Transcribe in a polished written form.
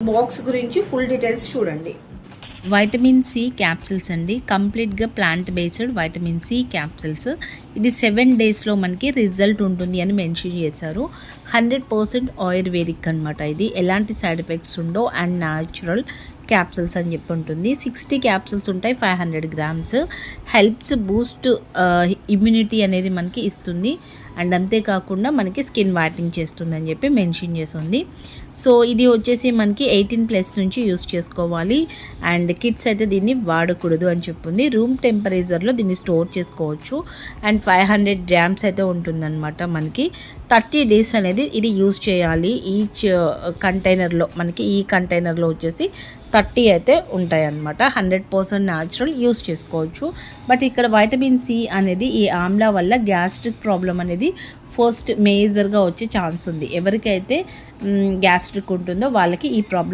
Box గురించి full details చూడండి. Vitamin C capsules అండి, కంప్లీట్గా plant based vitamin C capsules. ఇది 7 డేస్లో మనకి రిజల్ట్ ఉంటుంది అని మెన్షన్ చేశారు. 100% ఆయుర్వేదిక్ అనమాట. ఇది ఎలాంటి side effects undo and natural capsules అని చెప్పి ఉంటుంది. 60 క్యాప్సిల్స్ ఉంటాయి, 500 గ్రామ్స్. హెల్ప్స్ బూస్ట్ ఇమ్యూనిటీ అనేది మనకి ఇస్తుంది. అండ్ అంతేకాకుండా మనకి స్కిన్ వైటనింగ్ చేస్తుంది అని చెప్పి మెన్షన్ చేస్తుంది. సో ఇది వచ్చేసి మనకి 18+ నుంచి యూస్ చేసుకోవాలి. అండ్ కిడ్స్ అయితే దీన్ని వాడకూడదు అని చెప్పింది. రూమ్ టెంపరేచర్లో దీన్ని స్టోర్ చేసుకోవచ్చు. అండ్ 500 గ్రామ్స్ అయితే ఉంటుందన్నమాట. మనకి 30 డేస్ అనేది ఇది యూస్ చేయాలి. ఈచ్ కంటైనర్లో మనకి ఈ కంటైనర్లో వచ్చేసి 30 అయితే ఉంటాయన్నమాట. 100% న్యాచురల్ యూస్ చేసుకోవచ్చు. బట్ ఇక్కడ వైటమిన్ సి అనేది ఈ ఆమ్లా వల్ల గ్యాస్ట్రిక్ ప్రాబ్లం అనేది ఫస్ట్ మేజర్గా వచ్చే ఛాన్స్ ఉంది. ఎవరికైతే గ్యాస్ట్రిక్ ఉంటుందో వాళ్ళకి ఈ ప్రాబ్లం